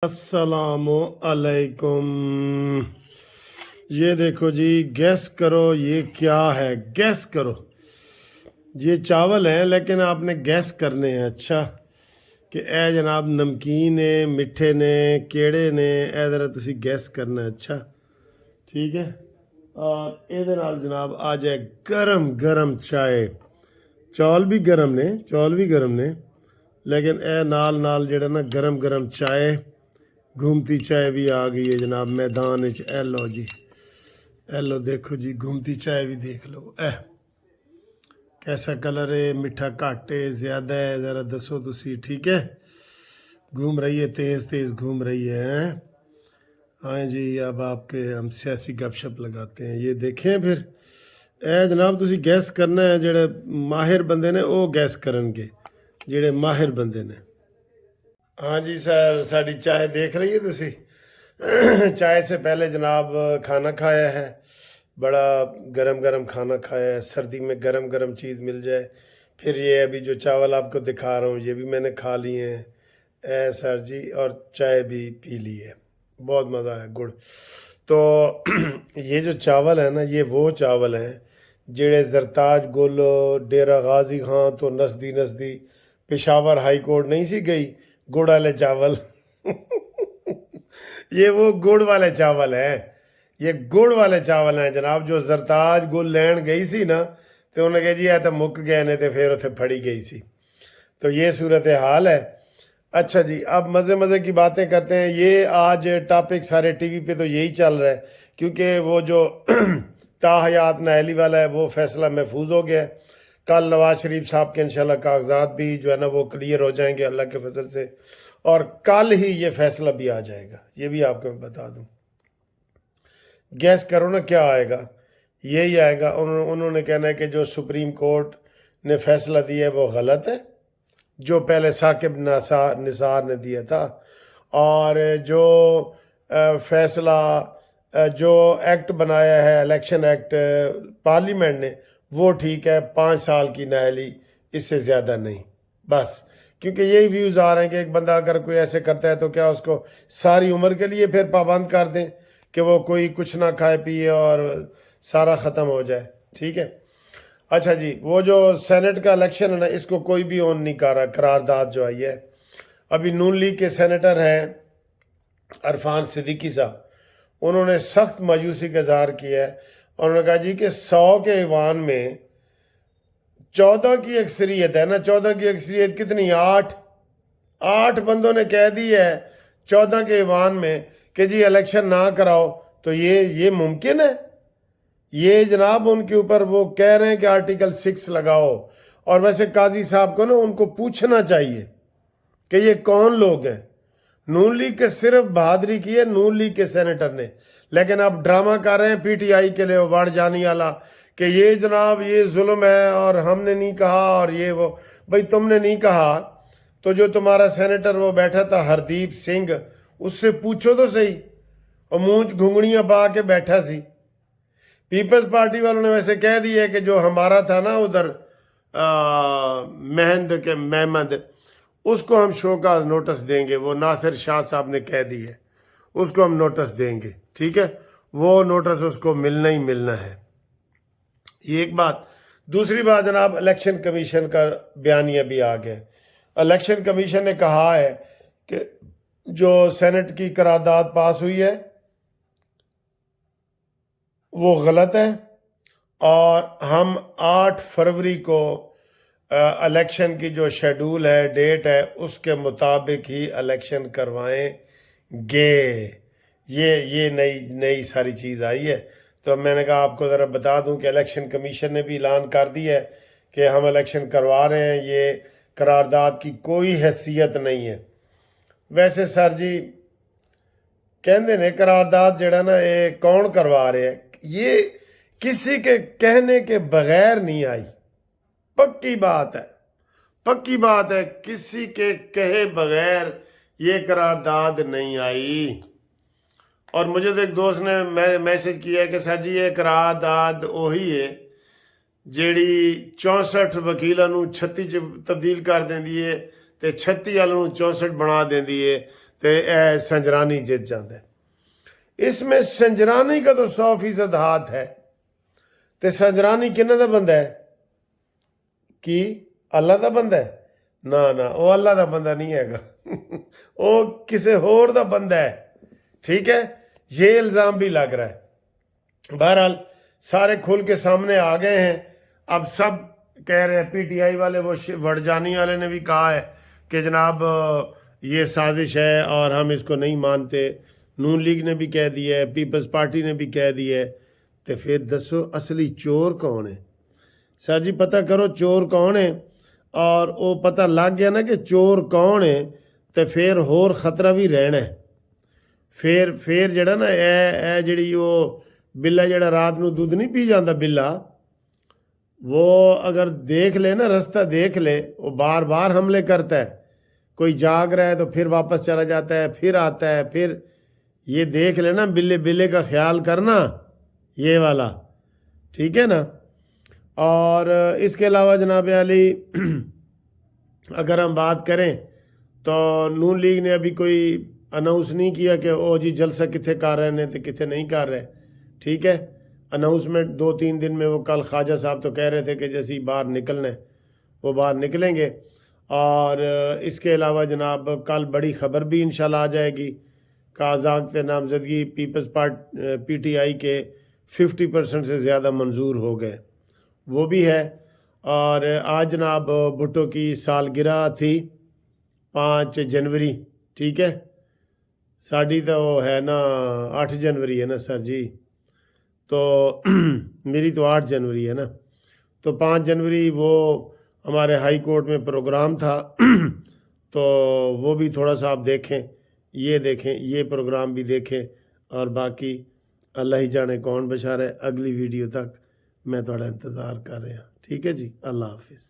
अस्सलामु अलैकुम। ये देखो जी, गैस करो ये क्या है। गैस करो, ये चावल है लेकिन आपने गैस करने हैं। अच्छा कि ए जनाब नमकीन ने, मिठे ने, केड़े ने, ए जरा तुसी गैस करना है। अच्छा ठीक है। और ਇਹਦੇ ਨਾਲ जनाब आ जाए गरम गरम चाय। चौल भी गरम ने, चौल भी गरम ने, लेकिन ए नाल नाल जेड़ा ना गरम गरम चाय, घूमती चाय भी आ गई है जनाब मैदान। ए लो जी, ए लो देखो जी, घूमती चाय भी देख लो। कैसा कलर है, मिठा घट है, ज़्यादा है, ज़रा दसो तुसी। ठीक है, घूम रही है, तेज़ तेज़ घूम रही है। हाँ जी, अब आपके हम सियासी गपशप लगाते हैं। ये देखें फिर ए जनाब तुसी गैस करना है। जेड़े माहिर बंदे ने वो गैस करनगे, जेड़े माहिर बंदे ने। हाँ जी सर, साड़ी चाय देख रही है तुसी। चाय से पहले जनाब खाना खाया है, बड़ा गरम गरम खाना खाया है। सर्दी में गरम गरम चीज़ मिल जाए। फिर ये अभी जो चावल आपको दिखा रहा हूँ ये भी मैंने खा लिए हैं ए सर जी, और चाय भी पी ली है। बहुत मज़ा है, गुड़। तो ये जो चावल है ना, ये वो चावल हैं जेड़े जरताज गुल, डेरा गाजी खां तो नसदी नसदी पेशावर हाई कोर्ट नहीं सी गई, गुड़ वाले चावल। ये वो गुड़ वाले चावल हैं। ये गुड़ वाले चावल हैं जनाब। जो जरताज गुल लैन गई सी ना, तो उन्हें कहा जी ये तो मुक गए ने, तो फिर उत्थे फड़ी गई सी। तो ये सूरत हाल है। अच्छा जी, अब मज़े मज़े की बातें करते हैं। ये आज टॉपिक सारे टीवी पे तो यही चल रहा है, क्योंकि वो जो ताहयात नाहली वाला है वो फैसला महफूज हो गया है। कल नवाज शरीफ साहब के इंशाल्लाह कागजात भी जो है ना वो क्लियर हो जाएंगे अल्लाह के फजल से, और कल ही ये फैसला भी आ जाएगा। ये भी आपको मैं बता दूं। गैस करो ना क्या आएगा। यही आएगा। उन्होंने कहना है कि जो सुप्रीम कोर्ट ने फैसला दिया है वो गलत है, जो पहले साकिब निसार ने दिया था। और जो फैसला जो एक्ट बनाया है, इलेक्शन एक्ट पार्लियामेंट ने, वो ठीक है, 5 साल की नाअहली, इससे ज़्यादा नहीं। बस क्योंकि यही व्यूज़ आ रहे हैं कि एक बंदा अगर कोई ऐसे करता है तो क्या उसको सारी उम्र के लिए फिर पाबंद कर दें कि वो कोई कुछ ना खाए पिए और सारा ख़त्म हो जाए। ठीक है। अच्छा जी, वो जो सेनेट का इलेक्शन है ना, इसको कोई भी ऑन नहीं कर रहा। करारदाद जो आई है, अभी नून लीग के सेनेटर हैं अरफान सिद्दीकी साहब, उन्होंने सख्त मायूसी का इजहार किया है। और उन्होंने कहा जी कि 100 के ईवान में 14 की अक्सरियत है ना। 14 की अक्सरियत कितनी? 8 बंदों ने कह दी है 14 के ईवान में कि जी इलेक्शन ना कराओ। तो ये मुमकिन है? ये जनाब उनके ऊपर वो कह रहे हैं कि आर्टिकल 6 लगाओ। और वैसे काजी साहब को ना उनको पूछना चाहिए कि ये कौन लोग हैं। नून लीग के सिर्फ बहादुरी की है नून लीग के सेनेटर ने, लेकिन अब ड्रामा कर रहे हैं पीटीआई के लिए वाड़ जानी वाला कि ये जनाब ये जुल्म है और हमने नहीं कहा और ये वो। भाई तुमने नहीं कहा तो जो तुम्हारा सेनेटर वो बैठा था हरदीप सिंह, उससे पूछो तो सही। और मुंह घुंगड़ियां पा के बैठा सी। पीपल्स पार्टी वालों ने वैसे कह दिया है कि जो हमारा था ना उधर महमद, उसको हम शो का नोटिस देंगे। वो नासिर शाह साहब ने कह दी है, उसको हम नोटिस देंगे। ठीक है, वो नोटिस उसको मिलना ही मिलना है। ये एक बात। दूसरी बात जनाब, इलेक्शन कमीशन का बयानिया भी आ गया। इलेक्शन कमीशन ने कहा है कि जो सेनेट की करारदाद पास हुई है वो गलत है, और हम 8 फरवरी को इलेक्शन की जो शेड्यूल है, डेट है, उसके मुताबिक ही इलेक्शन करवाएंगे। ये नई नई सारी चीज़ आई है। तो मैंने कहा आपको ज़रा बता दूं कि इलेक्शन कमीशन ने भी ऐलान कर दिया है कि हम इलेक्शन करवा रहे हैं। ये करारदाद की कोई हैसियत नहीं है। वैसे सर जी कहते ने करारदाद जड़ा ना ये कौन करवा रहे हैं, ये किसी के कहने के बगैर नहीं आई। पक्की बात है, पक्की बात है, किसी के कहे बगैर ये करारदाद नहीं आई। और मुझे तो एक दोस्त ने मैसेज किया है कि सर जी ये करारदाद वही है ਜਿਹੜੀ 64 ਵਕੀਲਾਂ ਨੂੰ 36 ਚ ਤਬਦੀਲ ਕਰ ਦਿੰਦੀ ਏ ਤੇ 36 ਵਾਲਿਆਂ ਨੂੰ 64 ਬਣਾ ਦਿੰਦੀ ਏ تو سنجرانی جیت جاتا ہے۔ اس میں سنجرانی کا تو 100% ہاتھ ہے، تو سنجرانی کنہ دا بندہ ہے کی اللہ دا بندہ ہے؟ نہ وہ اللہ دا بندہ نہیں ہے گا وہ کسی ہور دا بندہ ہے، ٹھیک ہے؟ یہ الزام بھی لگ رہا ہے۔ بہرحال سارے کھل کے سامنے آ گئے ہیں، اب سب کہہ رہے ہیں، پی ٹی آئی والے، وہ وڑجانی والے نے بھی کہا ہے کہ جناب یہ سازش ہے اور ہم اس کو نہیں مانتے، نون لیگ نے بھی کہہ دیا ہے، پیپلز پارٹی نے بھی کہہ دیا ہے، تو پھر دسو اصلی چور کون ہے؟ سر جی پتہ کرو چور کون ہے، اور وہ پتہ لگ گیا نا کہ چور کون ہے، تو پھر ہور خطرہ بھی رہنا ہے۔ پھر جڑا نا اے جڑی وہ بلا جڑا رات نو دودھ نہیں پی جاندہ بلا، وہ اگر دیکھ لے نا، رستہ دیکھ لے، وہ بار بار حملے کرتا ہے، کوئی جاگ رہا ہے تو پھر واپس چلا جاتا ہے، پھر آتا ہے، پھر یہ دیکھ لے نا، بلے کا خیال کرنا یہ والا، ٹھیک ہے نا؟ اور اس کے علاوہ جناب علی اگر ہم بات کریں تو نون لیگ نے ابھی کوئی اناؤنس نہیں کیا کہ او جی جلسہ کتنے کر رہے ہیں تو کتنے نہیں کر رہے، ٹھیک ہے؟ اناؤنسمنٹ 2-3 دن میں، وہ کل خواجہ صاحب تو کہہ رہے تھے کہ جیسے باہر نکلنا ہے وہ باہر نکلیں گے۔ اور اس کے علاوہ جناب کل بڑی خبر بھی انشاءاللہ آ جائے گی کہ آزاد سے نامزدگی پیپلز پی ٹی آئی کے 50% سے زیادہ منظور ہو گئے، وہ بھی ہے۔ اور آج جناب بھٹو کی سالگرہ تھی 5 جنوری، ٹھیک ہے؟ ساڑی تو وہ ہے نا 8 جنوری ہے نا سر جی، تو میری تو 8 جنوری ہے نا، تو 5 جنوری وہ ہمارے ہائی کورٹ میں پروگرام تھا تو وہ بھی تھوڑا سا آپ دیکھیں، یہ پروگرام بھی دیکھیں، اور باقی اللہ ہی جانے کون بشار ہے۔ اگلی ویڈیو تک میں تھوڑا انتظار کر رہا ہوں، ٹھیک ہے جی، اللہ حافظ۔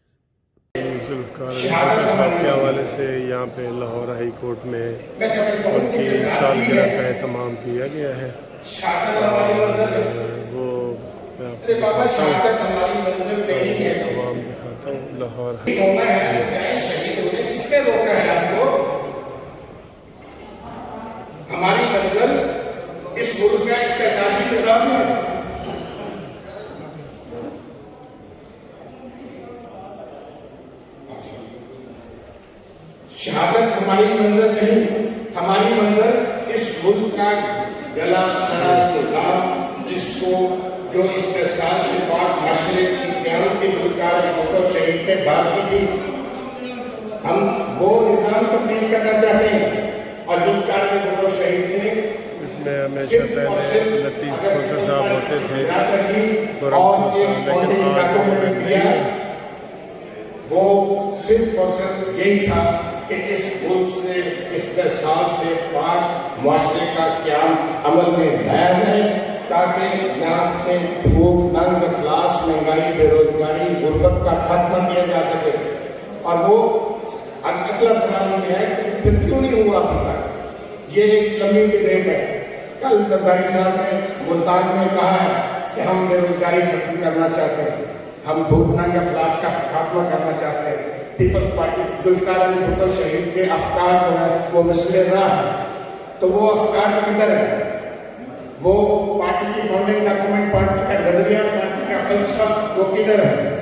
ذوالفقار صاحب کے حوالے سے یہاں پہ لاہور ہائی کورٹ میں ان کی سالگرہ کا اہتمام کیا گیا ہے، وہ میں آپ کو عوام دکھاتا ہوں لاہور اس نے روکا ہے آپ کو؟ ہماری منزل اس ملک کا اقتصادی نظام ہے، شہادت ہماری منزل نہیں، ہماری منزل اس ملک کا گلا سڑا نظام، جس کو جو استحصال سے بعد مشرق کی قیام کی ذوالفقار بھٹو شہید نے بات کی تھی، ہم وہ نظام تبدیل کرنا چاہتے ہیں۔ اور ذوالفقار بھٹو شہید نے اس میں ہمیشہ پہلے لطیف کھوسہ صاحب ہوتے تھے، اور ایک فاؤنڈنگ ڈاکومنٹ دیا، وہ صرف اور صرف یہی تھا کہ اس ملک سے استحصال سے پاک معاشرے کا قیام عمل میں لایا جائے، تاکہ یہاں سے بھوک، تنگ، افلاس، مہنگائی، بے روزگاری، غربت کا خاتمہ کیا جا سکے۔ اور وہ اگلا سوال یہ ہے کہ پھر کیوں نہیں ہوا ابھی تک؟ یہ ایک لمبی ڈبیٹ ہے۔ کل زرداری صاحب نے ملتان میں کہا ہے کہ ہم بے روزگاری ختم کرنا چاہتے ہیں، ہم بھوک، ننگ، افلاس کا خاتمہ کرنا چاہتے ہیں۔ پیپلز پارٹی ذوالفقار علی بھٹو شہید کے افکار جو ہیں وہ مثل راہ ہیں، تو وہ افکار کدھر ہیں؟ وہ پارٹی کی فاؤنڈنگ ڈاکومنٹ، پارٹی کا نظریہ، پارٹی کا فلسفہ وہ کدھر ہے؟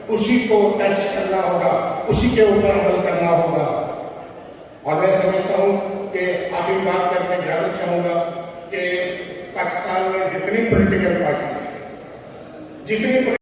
اسی کو ٹچ کرنا ہوگا، اسی کے اوپر عمل کرنا ہوگا۔ اور میں سمجھتا ہوں کہ آخری بات کر کے اجازت چاہوں گا کہ پاکستان میں جتنی پولیٹیکل پارٹیز ہیں، جتنی